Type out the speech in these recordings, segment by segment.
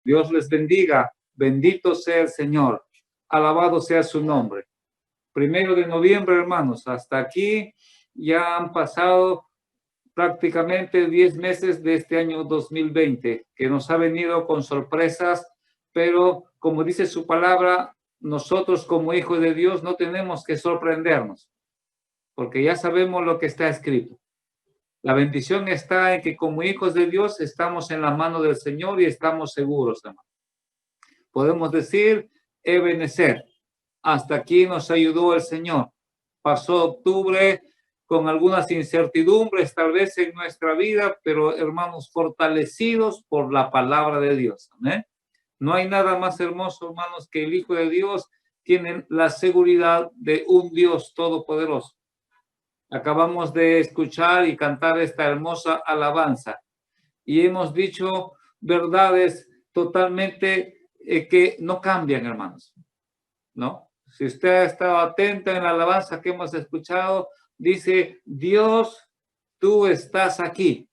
Dios les bendiga. Bendito sea el Señor. Alabado sea su nombre. 1 de noviembre, hermanos. Hasta aquí ya han pasado prácticamente 10 meses de este año 2020, que nos ha venido con sorpresas, pero como dice su palabra, nosotros como hijos de Dios no tenemos que sorprendernos, porque ya sabemos lo que está escrito. La bendición está en que como hijos de Dios estamos en la mano del Señor y estamos seguros, hermano. Podemos decir, Ebenezer, hasta aquí nos ayudó el Señor. Pasó octubre con algunas incertidumbres tal vez en nuestra vida, pero hermanos, fortalecidos por la palabra de Dios. ¿Eh? No hay nada más hermoso, hermanos, que el Hijo de Dios tiene la seguridad de un Dios todopoderoso. Acabamos de escuchar y cantar esta hermosa alabanza y hemos dicho verdades totalmente que no cambian, hermanos, ¿no? Si usted ha estado atento en la alabanza que hemos escuchado, dice, Dios, tú estás aquí.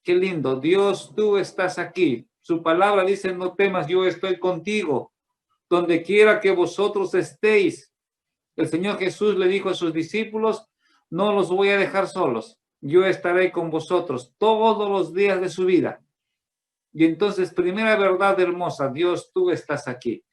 Qué lindo, Dios, tú estás aquí. Su palabra dice, no temas, yo estoy contigo. Donde quiera que vosotros estéis. El Señor Jesús le dijo a sus discípulos, no los voy a dejar solos. Yo estaré con vosotros todos los días de su vida. Y entonces, primera verdad hermosa, Dios, tú estás aquí.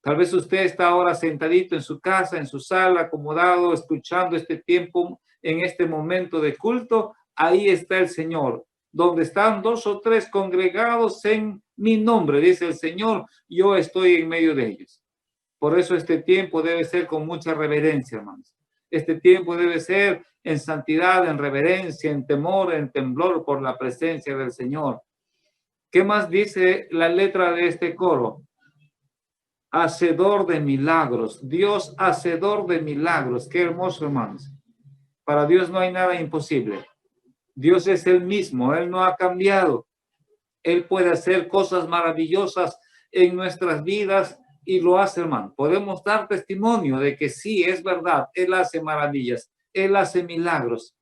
Tal vez usted está ahora sentadito en su casa, en su sala, acomodado, escuchando este tiempo, en este momento de culto. Ahí está el Señor. Donde están 2 o 3 congregados en mi nombre, dice el Señor, yo estoy en medio de ellos. Por eso este tiempo debe ser con mucha reverencia, hermanos. Este tiempo debe ser en santidad, en reverencia, en temor, en temblor por la presencia del Señor. ¿Qué más dice la letra de este coro? Hacedor de milagros. Dios, hacedor de milagros. Qué hermoso, hermanos. Para Dios no hay nada imposible. Dios es el mismo. Él no ha cambiado. Él puede hacer cosas maravillosas en nuestras vidas y lo hace, hermano. Podemos dar testimonio de que sí, es verdad. Él hace maravillas. Él hace milagros.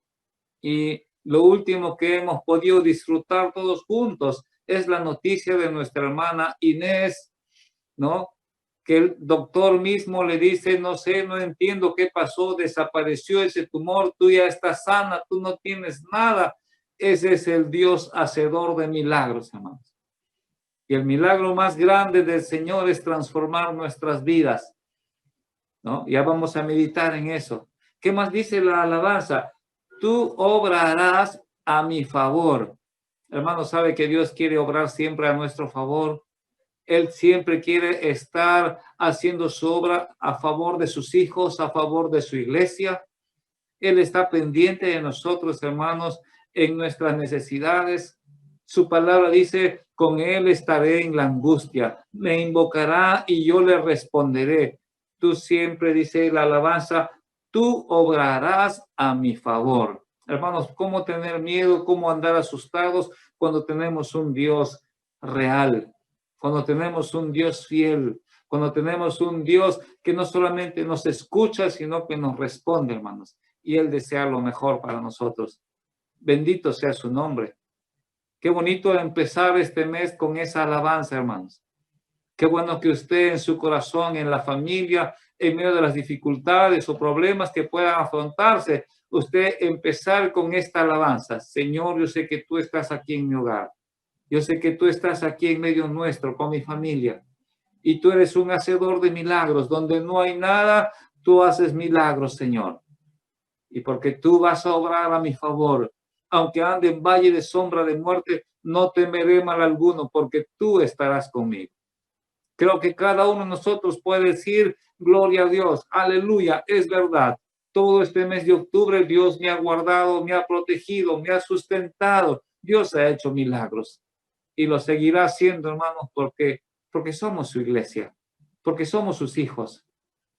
Y lo último que hemos podido disfrutar todos juntos es la noticia de nuestra hermana Inés, ¿no? Que el doctor mismo le dice, no sé, no entiendo qué pasó, desapareció ese tumor, tú ya estás sana, tú no tienes nada. Ese es el Dios hacedor de milagros, hermanos. Y el milagro más grande del Señor es transformar nuestras vidas, ¿no? Ya vamos a meditar en eso. ¿Qué más dice la alabanza? Tú obrarás a mi favor. Hermano, ¿sabe que Dios quiere obrar siempre a nuestro favor? Él siempre quiere estar haciendo su obra a favor de sus hijos, a favor de su iglesia. Él está pendiente de nosotros, hermanos, en nuestras necesidades. Su palabra dice, con Él estaré en la angustia. Me invocará y yo le responderé. Tú siempre, dice la alabanza, tú obrarás a mi favor. Hermanos, ¿cómo tener miedo? ¿Cómo andar asustados cuando tenemos un Dios real? Cuando tenemos un Dios fiel, cuando tenemos un Dios que no solamente nos escucha, sino que nos responde, hermanos, y Él desea lo mejor para nosotros. Bendito sea su nombre. Qué bonito empezar este mes con esa alabanza, hermanos. Qué bueno que usted en su corazón, en la familia, en medio de las dificultades o problemas que puedan afrontarse, usted empezar con esta alabanza. Señor, yo sé que tú estás aquí en mi hogar. Yo sé que tú estás aquí en medio nuestro, con mi familia. Y tú eres un hacedor de milagros. Donde no hay nada, tú haces milagros, Señor. Y porque tú vas a obrar a mi favor. Aunque ande en valle de sombra de muerte, no temeré mal alguno, porque tú estarás conmigo. Creo que cada uno de nosotros puede decir, gloria a Dios, aleluya, es verdad. Todo este mes de octubre Dios me ha guardado, me ha protegido, me ha sustentado. Dios ha hecho milagros. Y lo seguirá haciendo, hermanos, porque somos su iglesia, porque somos sus hijos.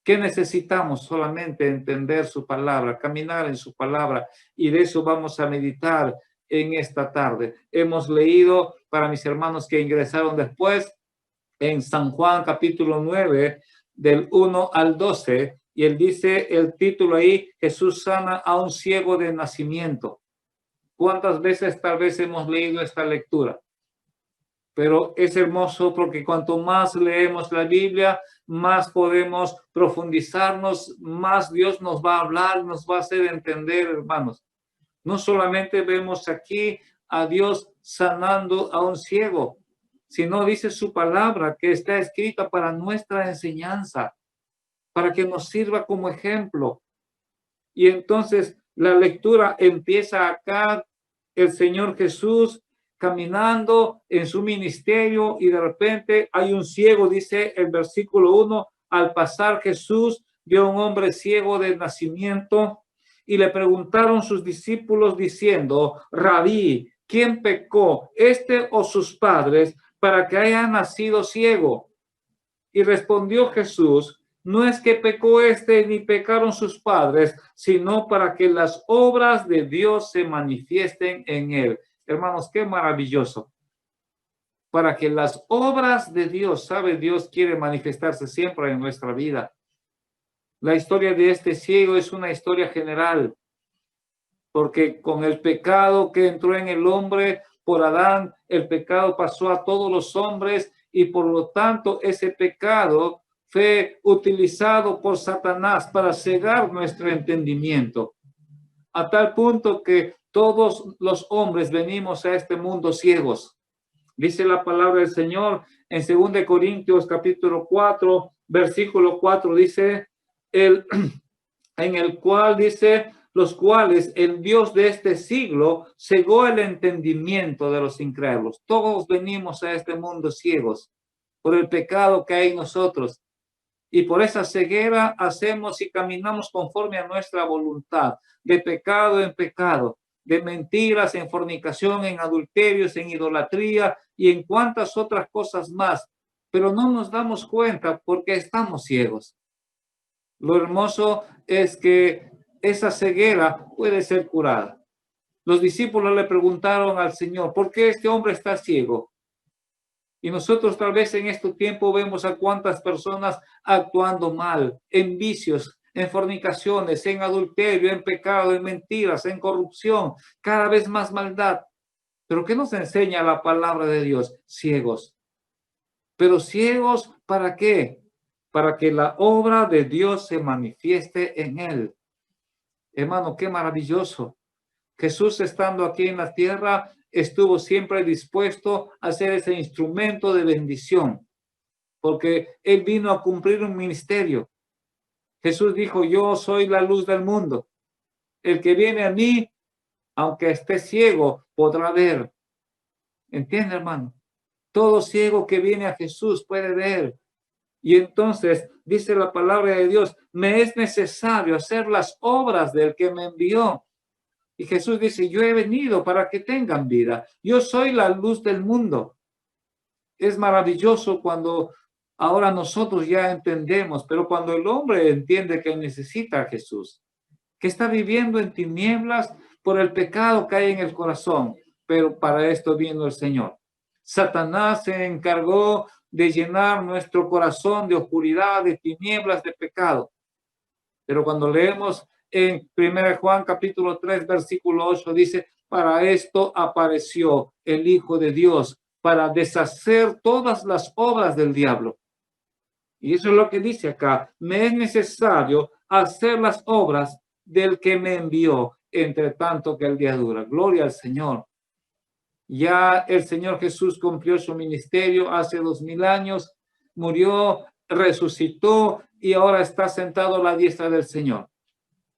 ¿Qué necesitamos? Solamente entender su palabra, caminar en su palabra, y de eso vamos a meditar en esta tarde. Hemos leído, para mis hermanos que ingresaron después, en San Juan capítulo 9, del 1 al 12, y él dice el título ahí, Jesús sana a un ciego de nacimiento. ¿Cuántas veces tal vez hemos leído esta lectura? Pero es hermoso porque cuanto más leemos la Biblia, más podemos profundizarnos, más Dios nos va a hablar, nos va a hacer entender, hermanos. No solamente vemos aquí a Dios sanando a un ciego, sino dice su palabra que está escrita para nuestra enseñanza, para que nos sirva como ejemplo. Y entonces la lectura empieza acá, el Señor Jesús caminando en su ministerio y de repente hay un ciego, dice el versículo 1, al pasar Jesús vio a un hombre ciego de nacimiento y le preguntaron sus discípulos diciendo, Rabí, ¿quién pecó, este o sus padres, para que haya nacido ciego? Y respondió Jesús, no es que pecó este ni pecaron sus padres, sino para que las obras de Dios se manifiesten en él. Hermanos, qué maravilloso. Para que las obras de Dios, sabe, Dios quiere manifestarse siempre en nuestra vida. La historia de este ciego es una historia general, porque con el pecado que entró en el hombre por Adán, el pecado pasó a todos los hombres y por lo tanto ese pecado fue utilizado por Satanás para cegar nuestro entendimiento, a tal punto que todos los hombres venimos a este mundo ciegos. Dice la palabra del Señor en 2 Corintios capítulo 4, versículo 4, dice, en el cual dice, los cuales el Dios de este siglo cegó el entendimiento de los incrédulos. Todos venimos a este mundo ciegos por el pecado que hay en nosotros. Y por esa ceguera hacemos y caminamos conforme a nuestra voluntad, de pecado en pecado, de mentiras en fornicación, en adulterios, en idolatría y en cuantas otras cosas más. Pero no nos damos cuenta porque estamos ciegos. Lo hermoso es que esa ceguera puede ser curada. Los discípulos le preguntaron al Señor, ¿por qué este hombre está ciego? Y nosotros tal vez en este tiempo vemos a cuántas personas actuando mal, en vicios, en fornicaciones, en adulterio, en pecado, en mentiras, en corrupción, cada vez más maldad. Pero ¿qué nos enseña la palabra de Dios? Ciegos. Pero ciegos, ¿para qué? Para que la obra de Dios se manifieste en él. Hermano, qué maravilloso. Jesús, estando aquí en la tierra, estuvo siempre dispuesto a ser ese instrumento de bendición, porque él vino a cumplir un ministerio. Jesús dijo, yo soy la luz del mundo. El que viene a mí, aunque esté ciego, podrá ver. ¿Entiende, hermano? Todo ciego que viene a Jesús puede ver. Y entonces dice la palabra de Dios, me es necesario hacer las obras del que me envió. Y Jesús dice, yo he venido para que tengan vida. Yo soy la luz del mundo. Es maravilloso cuando ahora nosotros ya entendemos, pero cuando el hombre entiende que necesita a Jesús, que está viviendo en tinieblas por el pecado que hay en el corazón, pero para esto vino el Señor. Satanás se encargó de llenar nuestro corazón de oscuridad, de tinieblas, de pecado. Pero cuando leemos en 1 Juan capítulo 3, versículo 8, dice, para esto apareció el Hijo de Dios, para deshacer todas las obras del diablo. Y eso es lo que dice acá, me es necesario hacer las obras del que me envió, entre tanto que el día dura. Gloria al Señor. Ya el Señor Jesús cumplió su ministerio hace 2000 años, murió, resucitó y ahora está sentado a la diestra del Señor.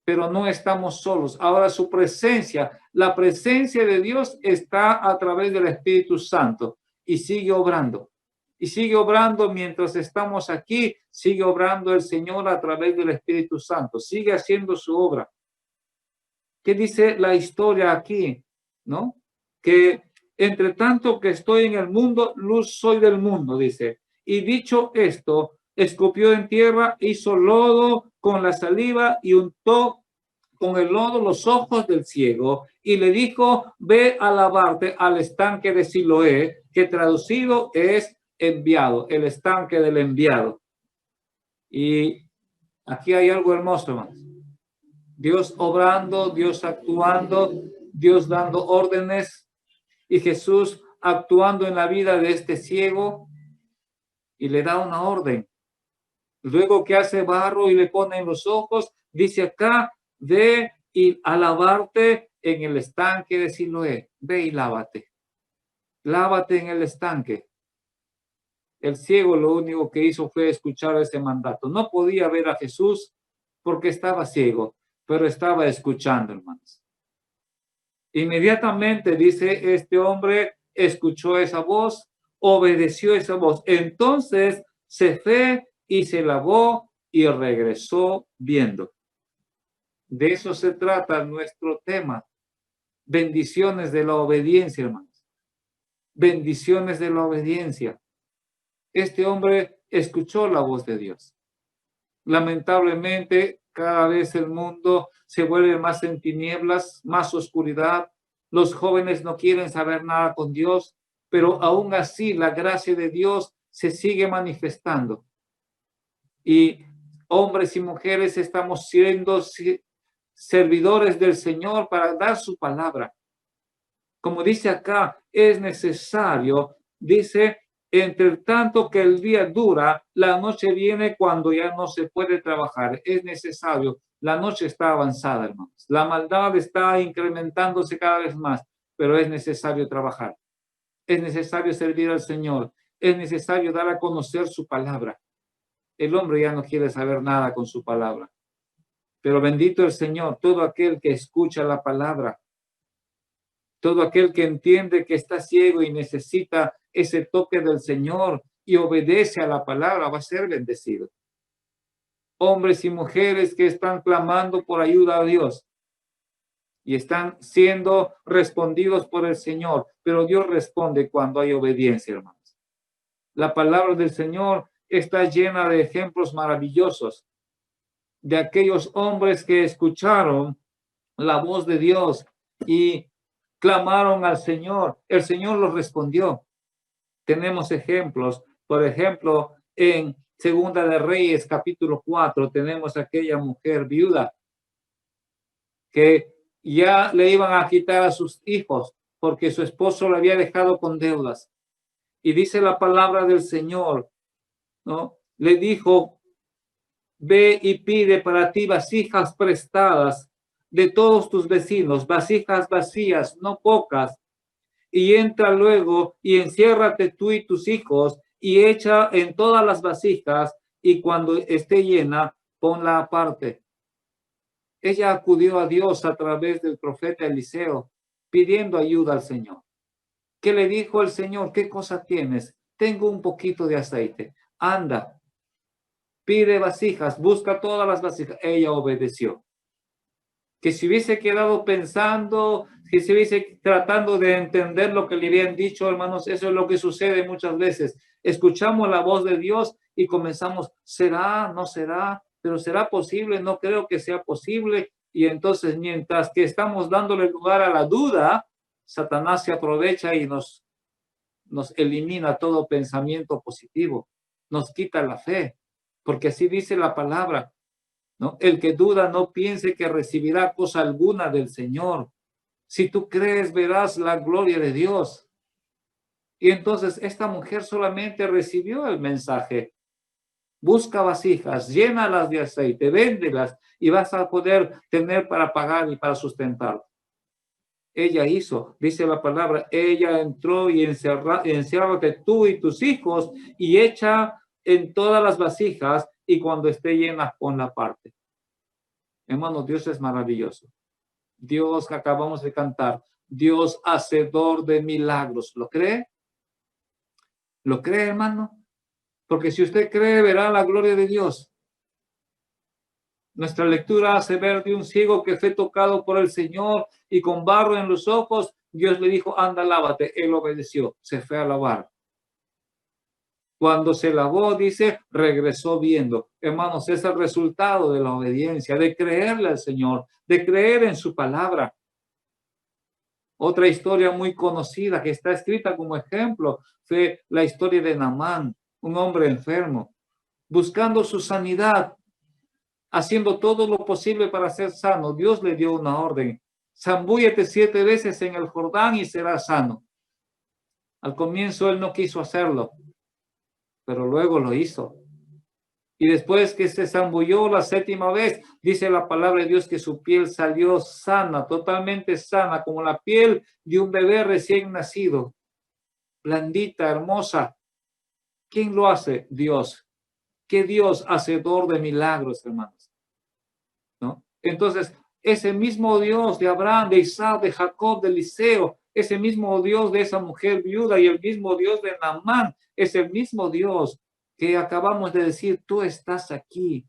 Pero no estamos solos. Ahora su presencia, la presencia de Dios está a través del Espíritu Santo y sigue obrando. Y sigue obrando mientras estamos aquí, sigue obrando el Señor a través del Espíritu Santo, sigue haciendo su obra. ¿Qué dice la historia aquí? ¿No? Que entre tanto que estoy en el mundo, luz soy del mundo, dice. Y dicho esto, escupió en tierra, hizo lodo con la saliva y untó con el lodo los ojos del ciego y le dijo, ve a lavarte al estanque de Siloé, que traducido es enviado, el estanque del enviado. Y aquí hay algo hermoso, hermanos. Dios obrando, Dios actuando, Dios dando órdenes. Y Jesús actuando en la vida de este ciego y le da una orden. Luego que hace barro y le pone en los ojos, dice acá, ve y a lavarte en el estanque de Siloé. Ve y lávate. Lávate en el estanque. El ciego lo único que hizo fue escuchar ese mandato. No podía ver a Jesús porque estaba ciego, pero estaba escuchando, hermanos. Inmediatamente, dice, este hombre escuchó esa voz, obedeció esa voz. Entonces se fue y se lavó y regresó viendo. De eso se trata nuestro tema. Bendiciones de la obediencia, hermanos. Bendiciones de la obediencia. Este hombre escuchó la voz de Dios. Lamentablemente, cada vez el mundo se vuelve más en tinieblas, más oscuridad. Los jóvenes no quieren saber nada con Dios, pero aún así la gracia de Dios se sigue manifestando. Y hombres y mujeres estamos siendo servidores del Señor para dar su palabra. Como dice acá, es necesario, dice, entre tanto que el día dura, la noche viene cuando ya no se puede trabajar. Es necesario. La noche está avanzada, hermanos. La maldad está incrementándose cada vez más, pero es necesario trabajar. Es necesario servir al Señor. Es necesario dar a conocer su palabra. El hombre ya no quiere saber nada con su palabra. Pero bendito el Señor, todo aquel que escucha la palabra, todo aquel que entiende que está ciego y necesita ese toque del Señor y obedece a la palabra, va a ser bendecido. Hombres y mujeres que están clamando por ayuda a Dios y están siendo respondidos por el Señor, pero Dios responde cuando hay obediencia, hermanos. La palabra del Señor está llena de ejemplos maravillosos de aquellos hombres que escucharon la voz de Dios y clamaron al Señor. El Señor los respondió. Tenemos ejemplos, por ejemplo, en Segunda de Reyes, capítulo 4, tenemos aquella mujer viuda que ya le iban a quitar a sus hijos porque su esposo la había dejado con deudas. Y dice la palabra del Señor, ¿no? Le dijo, ve y pide para ti vasijas prestadas de todos tus vecinos, vasijas vacías, no pocas, y entra luego y enciérrate tú y tus hijos y echa en todas las vasijas y cuando esté llena, ponla aparte. Ella acudió a Dios a través del profeta Eliseo pidiendo ayuda al Señor. ¿Qué le dijo el Señor? ¿Qué cosa tienes? Tengo un poquito de aceite. Anda, pide vasijas, busca todas las vasijas. Ella obedeció. Que si hubiese quedado pensando, que si hubiese tratando de entender lo que le habían dicho, hermanos, eso es lo que sucede muchas veces. Escuchamos la voz de Dios y comenzamos, ¿será? ¿No será? ¿Pero será posible? No creo que sea posible. Y entonces, mientras que estamos dándole lugar a la duda, Satanás se aprovecha y nos elimina todo pensamiento positivo, nos quita la fe, porque así dice la palabra, ¿no? El que duda no piense que recibirá cosa alguna del Señor. Si tú crees, verás la gloria de Dios. Y entonces esta mujer solamente recibió el mensaje. Busca vasijas, llénalas de aceite, véndelas y vas a poder tener para pagar y para sustentar. Ella hizo, dice la palabra, ella entró y enciérrate tú y tus hijos y echa en todas las vasijas y cuando esté llena, ponla aparte. Hermanos, Dios es maravilloso. Dios, acabamos de cantar, Dios hacedor de milagros. ¿Lo cree? ¿Lo cree, hermano? Porque si usted cree, verá la gloria de Dios. Nuestra lectura hace ver de un ciego que fue tocado por el Señor y con barro en los ojos, Dios le dijo, anda, lávate. Él obedeció, se fue a lavar. Cuando se lavó, dice, regresó viendo. Hermanos, es el resultado de la obediencia, de creerle al Señor, de creer en su palabra. Otra historia muy conocida que está escrita como ejemplo fue la historia de Naamán, un hombre enfermo, buscando su sanidad, haciendo todo lo posible para ser sano. Dios le dio una orden. Zambúllete 7 veces en el Jordán y serás sano. Al comienzo él no quiso hacerlo, pero luego lo hizo. Y después que se zambulló la séptima vez, dice la palabra de Dios que su piel salió sana, totalmente sana, como la piel de un bebé recién nacido, blandita, hermosa. ¿Quién lo hace? Dios. ¿Qué Dios hacedor de milagros, hermanos? ¿No? Entonces, ese mismo Dios de Abraham, de Isaac, de Jacob, de Eliseo, ese mismo Dios de esa mujer viuda y el mismo Dios de Naamán, es el mismo Dios que acabamos de decir, tú estás aquí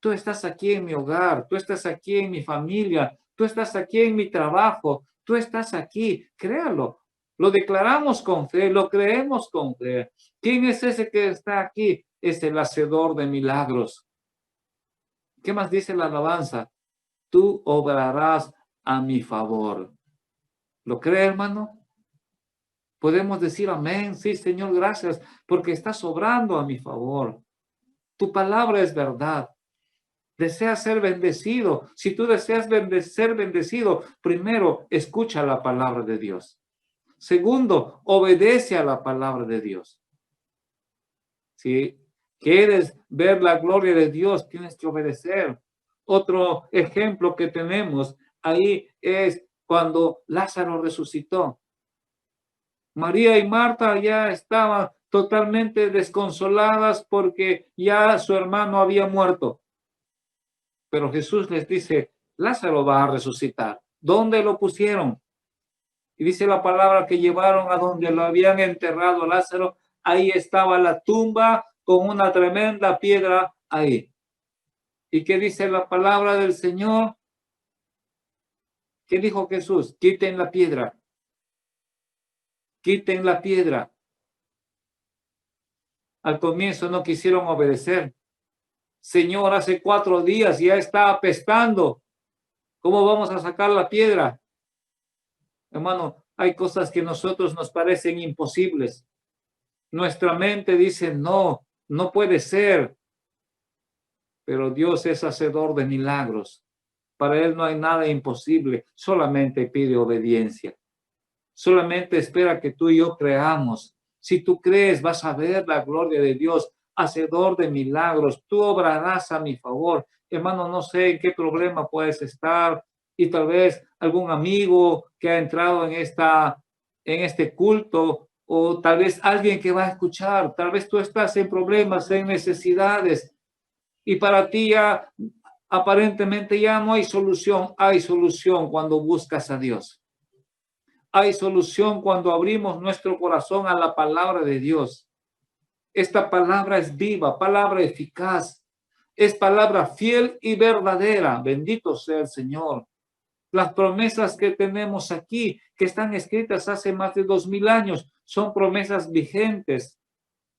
en mi hogar, tú estás aquí en mi familia, tú estás aquí en mi trabajo, tú estás aquí, créalo. Lo declaramos con fe, lo creemos con fe. ¿Quién es ese que está aquí? Es el hacedor de milagros. ¿Qué más dice la alabanza? Tú obrarás a mi favor. ¿Lo cree, hermano? Podemos decir amén. Sí, Señor, gracias, porque estás obrando a mi favor. Tu palabra es verdad. Deseas ser bendecido. Si tú deseas ser bendecido, primero, escucha la palabra de Dios. Segundo, obedece a la palabra de Dios. Si quieres ver la gloria de Dios, tienes que obedecer. Otro ejemplo que tenemos ahí es cuando Lázaro resucitó. María y Marta ya estaban totalmente desconsoladas porque ya su hermano había muerto. Pero Jesús les dice, Lázaro va a resucitar. ¿Dónde lo pusieron? Y dice la palabra que llevaron a donde lo habían enterrado a Lázaro. Ahí estaba la tumba con una tremenda piedra ahí. ¿Y qué dice la palabra del Señor? ¿Qué dijo Jesús? Quiten la piedra. Quiten la piedra. Al comienzo no quisieron obedecer. Señor, hace 4 días ya está apestando. ¿Cómo vamos a sacar la piedra? Hermano, hay cosas que a nosotros nos parecen imposibles. Nuestra mente dice, no, no puede ser. Pero Dios es hacedor de milagros. Para Él no hay nada imposible, solamente pide obediencia. Solamente espera que tú y yo creamos. Si tú crees, vas a ver la gloria de Dios, hacedor de milagros. Tú obrarás a mi favor. Hermano, no sé en qué problema puedes estar y tal vez algún amigo que ha entrado en este culto o tal vez alguien que va a escuchar. Tal vez tú estás en problemas, en necesidades y para ti ya aparentemente ya no hay solución. Hay solución cuando buscas a Dios. Hay solución cuando abrimos nuestro corazón a la palabra de Dios. Esta palabra es viva, palabra eficaz, es palabra fiel y verdadera. Bendito sea el Señor. Las promesas que tenemos aquí, que están escritas hace más de 2000 años, son promesas vigentes.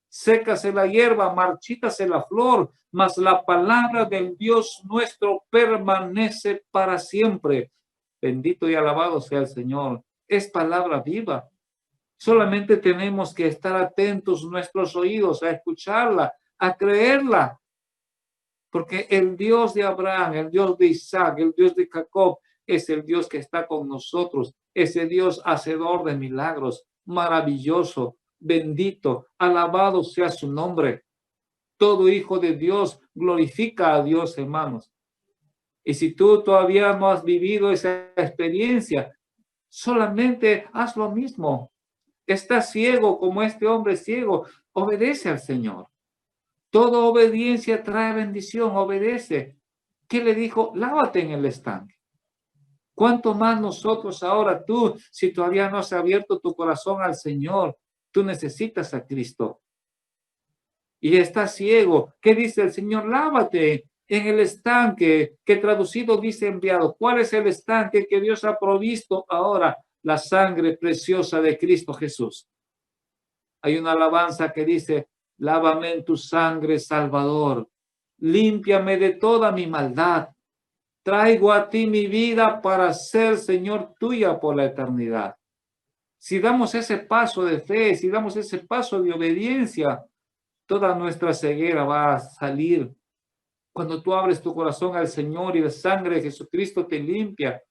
Sécase la hierba, marchítase la flor, mas la palabra del Dios nuestro permanece para siempre. Bendito y alabado sea el Señor. Es palabra viva. Solamente tenemos que estar atentos nuestros oídos a escucharla, a creerla. Porque el Dios de Abraham, el Dios de Isaac, el Dios de Jacob, es el Dios que está con nosotros. Ese Dios hacedor de milagros, maravilloso, bendito, alabado sea su nombre. Todo hijo de Dios glorifica a Dios, hermanos. Y si tú todavía no has vivido esa experiencia, solamente haz lo mismo. Estás ciego como este hombre ciego, obedece al Señor. Toda obediencia trae bendición, obedece. ¿Qué le dijo? Lávate en el estanque. ¿Cuánto más nosotros ahora tú, si todavía no has abierto tu corazón al Señor, tú necesitas a Cristo? Y estás ciego. ¿Qué dice el Señor? Lávate en el estanque, que traducido dice enviado. ¿Cuál es el estanque que Dios ha provisto ahora? La sangre preciosa de Cristo Jesús. Hay una alabanza que dice, lávame en tu sangre, Salvador, límpiame de toda mi maldad. Traigo a ti mi vida para ser, Señor, tuya por la eternidad. Si damos ese paso de fe, si damos ese paso de obediencia, toda nuestra ceguera va a salir. Cuando tú abres tu corazón al Señor y la sangre de Jesucristo te limpia,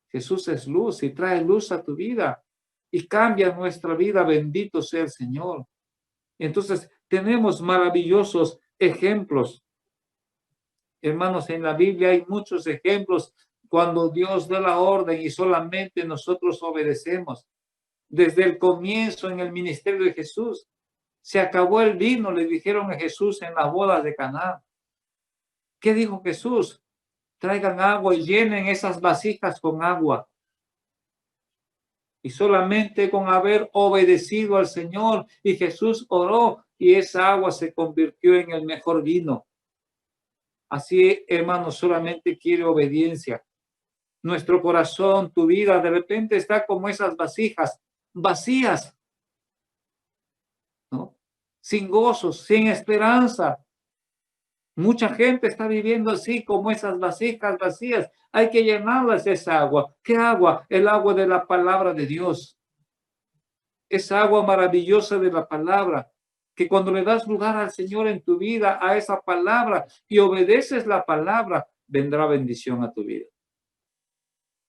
Jesús es luz y trae luz a tu vida. y cambia nuestra vida. Bendito sea el Señor. Entonces, tenemos maravillosos ejemplos. Hermanos, en la Biblia hay muchos ejemplos cuando Dios da la orden y solamente nosotros obedecemos. Desde el comienzo en el ministerio de Jesús, se acabó el vino, le dijeron a Jesús en las bodas de Caná. ¿Qué dijo Jesús? Traigan agua y llenen esas vasijas con agua. Y solamente con haber obedecido al Señor, y Jesús oró y esa agua se convirtió en el mejor vino. Así, hermanos, solamente quiere obediencia. Nuestro corazón, tu vida, de repente está como esas vasijas vacías, ¿no? Sin gozos, sin esperanza. Mucha gente está viviendo así como esas vasijas vacías. Hay que llenarlas de esa agua. ¿Qué agua? El agua de la palabra de Dios. Esa agua maravillosa de la palabra, que cuando le das lugar al Señor en tu vida, a esa palabra, y obedeces la palabra, vendrá bendición a tu vida.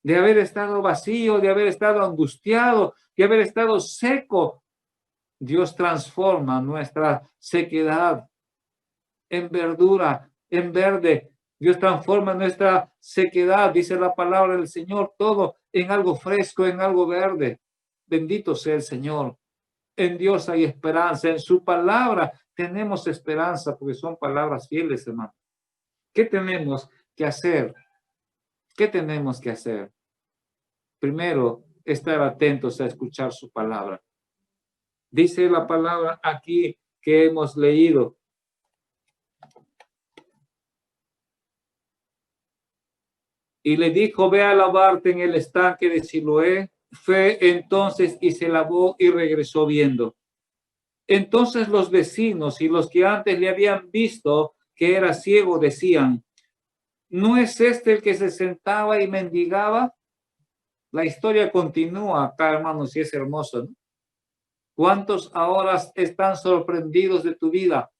De haber estado vacío, de haber estado angustiado, de haber estado seco, Dios transforma nuestra sequedad en verdura, en verde. Dios transforma nuestra sequedad, dice la palabra del Señor, todo en algo fresco, en algo verde. Bendito sea el Señor. En Dios hay esperanza, en su palabra tenemos esperanza, porque son palabras fieles, hermano. ¿Qué tenemos que hacer? ¿Qué tenemos que hacer? Primero, estar atentos a escuchar su palabra. Dice la palabra aquí que hemos leído. Y le dijo, ve a lavarte en el estanque de Siloé. Fue entonces y se lavó y regresó viendo. Entonces los vecinos y los que antes le habían visto que era ciego decían, ¿no es este el que se sentaba y mendigaba? La historia continúa acá, hermanos, y es hermoso, ¿no? ¿Cuántos ahora están sorprendidos de tu vida?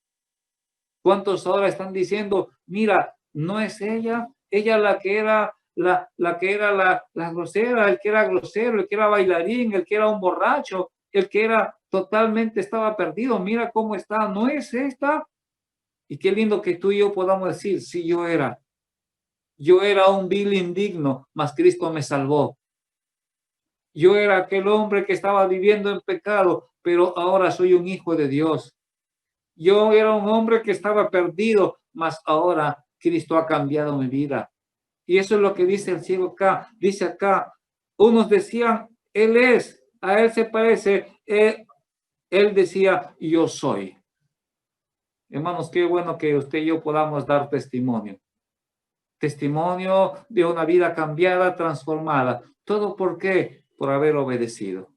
¿Cuántos ahora están diciendo, mira, no es ella la que era la grosera, el que era grosero, el que era bailarín, el que era un borracho, el que era totalmente estaba perdido, mira cómo está, no es esta? Y qué lindo que tú y yo podamos decir, sí, yo era un vil indigno, mas Cristo me salvó. Yo era aquel hombre que estaba viviendo en pecado, pero ahora soy un hijo de Dios. Yo era un hombre que estaba perdido, mas ahora Cristo ha cambiado mi vida. Y eso es lo que dice el ciego acá. Dice acá, unos decían, Él es, a Él se parece. Él decía, yo soy. Hermanos, qué bueno que usted y yo podamos dar testimonio. Testimonio de una vida cambiada, transformada. ¿Todo por qué? Por haber obedecido.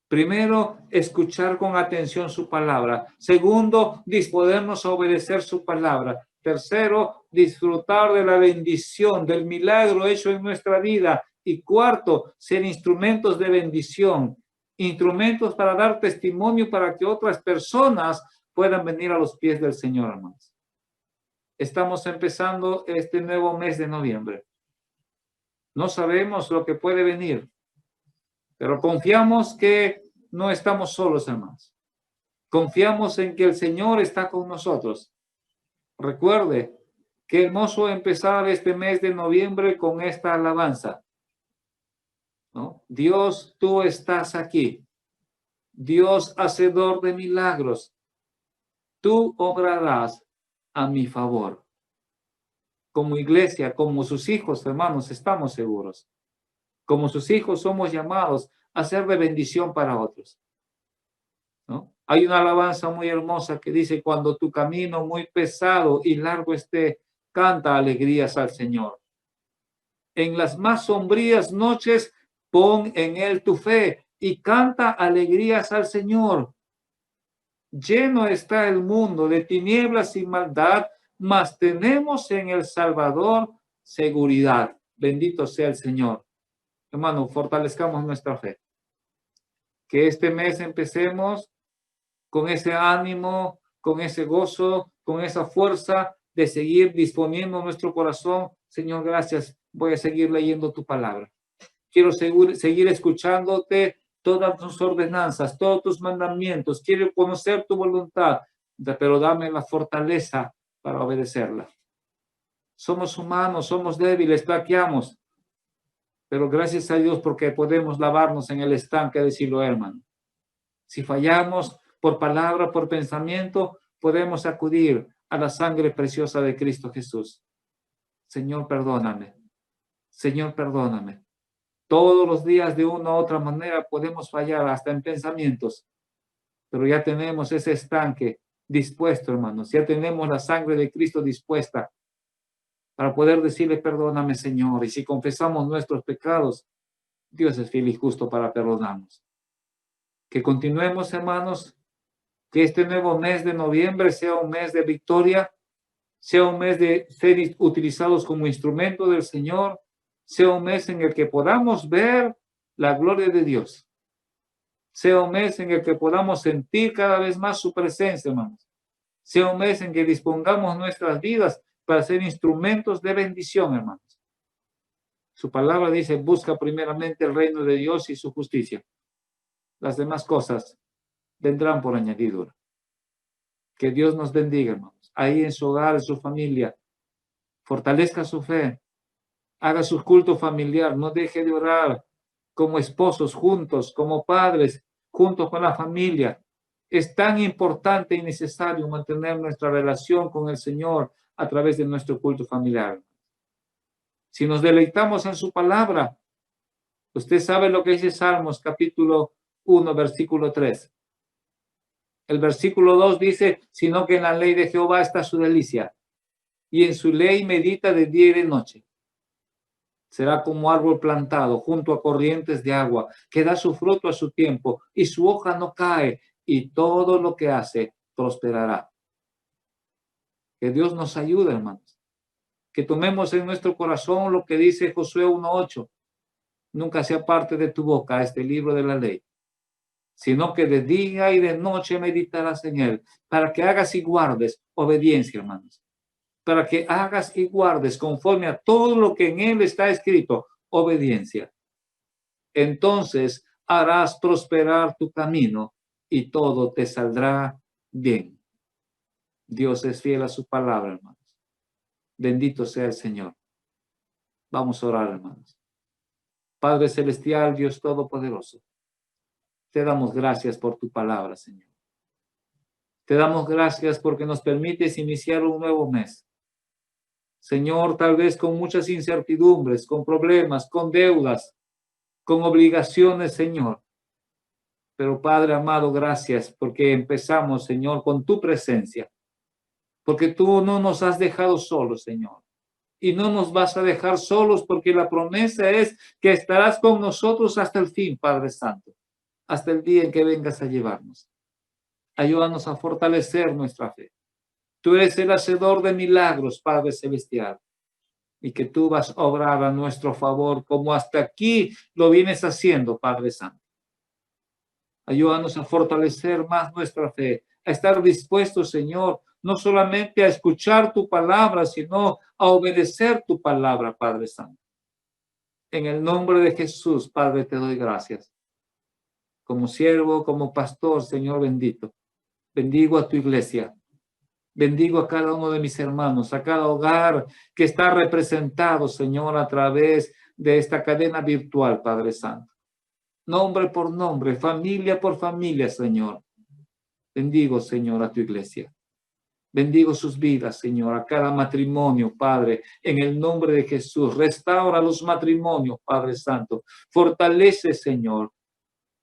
Primero, escuchar con atención su palabra. Segundo, disponernos a obedecer su palabra. Tercero, disfrutar de la bendición, del milagro hecho en nuestra vida. Y cuarto, ser instrumentos de bendición, instrumentos para dar testimonio para que otras personas puedan venir a los pies del Señor, hermanos. Estamos empezando este nuevo mes de noviembre. No sabemos lo que puede venir, pero confiamos que no estamos solos, hermanos. Confiamos en que el Señor está con nosotros. Recuerde, qué hermoso empezar este mes de noviembre con esta alabanza, ¿no? Dios, tú estás aquí. Dios, hacedor de milagros. Tú obrarás a mi favor. Como iglesia, como sus hijos, hermanos, estamos seguros. Como sus hijos somos llamados a ser de bendición para otros, ¿no? Hay una alabanza muy hermosa que dice, cuando tu camino muy pesado y largo esté, canta alegrías al Señor. En las más sombrías noches, pon en Él tu fe y canta alegrías al Señor. Lleno está el mundo de tinieblas y maldad, mas tenemos en el Salvador seguridad. Bendito sea el Señor. Hermano, fortalezcamos nuestra fe. Que este mes empecemos con ese ánimo, con ese gozo, con esa fuerza de seguir disponiendo nuestro corazón. Señor, gracias. Voy a seguir leyendo tu palabra. Quiero seguir escuchándote todas tus ordenanzas, todos tus mandamientos. Quiero conocer tu voluntad, pero dame la fortaleza para obedecerla. Somos humanos, somos débiles, flaqueamos. Pero gracias a Dios porque podemos lavarnos en el estanque de Siloé, hermano. Si fallamos por palabra, por pensamiento, podemos acudir a la sangre preciosa de Cristo Jesús. Señor, perdóname. Señor, perdóname. Todos los días de una u otra manera podemos fallar, hasta en pensamientos. Pero ya tenemos ese estanque dispuesto, hermanos. Ya tenemos la sangre de Cristo dispuesta para poder decirle, perdóname, Señor. Y si confesamos nuestros pecados, Dios es fiel y justo para perdonarnos. Que continuemos, hermanos, que este nuevo mes de noviembre sea un mes de victoria, sea un mes de ser utilizados como instrumento del Señor, sea un mes en el que podamos ver la gloria de Dios, sea un mes en el que podamos sentir cada vez más su presencia, hermanos, sea un mes en que dispongamos nuestras vidas para ser instrumentos de bendición, hermanos. Su palabra dice, busca primeramente el reino de Dios y su justicia. Las demás cosas vendrán por añadidura. Que Dios nos bendiga, hermanos. Ahí en su hogar, en su familia, fortalezca su fe, haga su culto familiar, no deje de orar como esposos juntos, como padres, juntos con la familia. Es tan importante y necesario mantener nuestra relación con el Señor a través de nuestro culto familiar. Si nos deleitamos en su palabra, usted sabe lo que dice Salmos capítulo 1, versículo 3. El versículo 2 dice, sino que en la ley de Jehová está su delicia, y en su ley medita de día y de noche. Será como árbol plantado junto a corrientes de agua, que da su fruto a su tiempo, y su hoja no cae, y todo lo que hace prosperará. Que Dios nos ayude, hermanos. Que tomemos en nuestro corazón lo que dice Josué 1:8. Nunca sea parte de tu boca este libro de la ley, sino que de día y de noche meditarás en él, para que hagas y guardes obediencia, hermanos. Para que hagas y guardes conforme a todo lo que en él está escrito, obediencia. Entonces harás prosperar tu camino y todo te saldrá bien. Dios es fiel a su palabra, hermanos. Bendito sea el Señor. Vamos a orar, hermanos. Padre celestial, Dios todopoderoso, te damos gracias por tu palabra, Señor. Te damos gracias porque nos permites iniciar un nuevo mes. Señor, tal vez con muchas incertidumbres, con problemas, con deudas, con obligaciones, Señor. Pero Padre amado, gracias porque empezamos, Señor, con tu presencia. Porque tú no nos has dejado solos, Señor. Y no nos vas a dejar solos porque la promesa es que estarás con nosotros hasta el fin, Padre Santo. Hasta el día en que vengas a llevarnos. Ayúdanos a fortalecer nuestra fe. Tú eres el hacedor de milagros, Padre Celestial, y que tú vas a obrar a nuestro favor como hasta aquí lo vienes haciendo, Padre Santo. Ayúdanos a fortalecer más nuestra fe, a estar dispuestos, Señor, no solamente a escuchar tu palabra, sino a obedecer tu palabra, Padre Santo. En el nombre de Jesús, Padre, te doy gracias. Como siervo, como pastor, Señor bendito, bendigo a tu iglesia. Bendigo a cada uno de mis hermanos, a cada hogar que está representado, Señor, a través de esta cadena virtual, Padre Santo. Nombre por nombre, familia por familia, Señor. Bendigo, Señor, a tu iglesia. Bendigo sus vidas, Señor, a cada matrimonio, Padre, en el nombre de Jesús. Restaura los matrimonios, Padre Santo. Fortalece, Señor.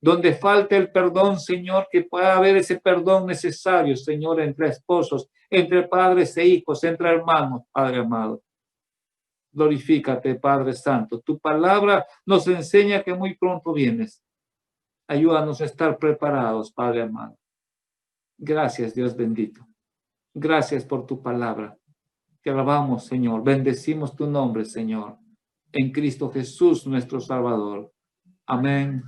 Donde falte el perdón, Señor, que pueda haber ese perdón necesario, Señor, entre esposos, entre padres e hijos, entre hermanos, Padre amado. Glorifícate, Padre Santo. Tu palabra nos enseña que muy pronto vienes. Ayúdanos a estar preparados, Padre amado. Gracias, Dios bendito. Gracias por tu palabra. Te alabamos, Señor. Bendecimos tu nombre, Señor. En Cristo Jesús, nuestro Salvador. Amén.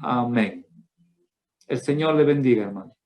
Amén. El Señor le bendiga, hermano.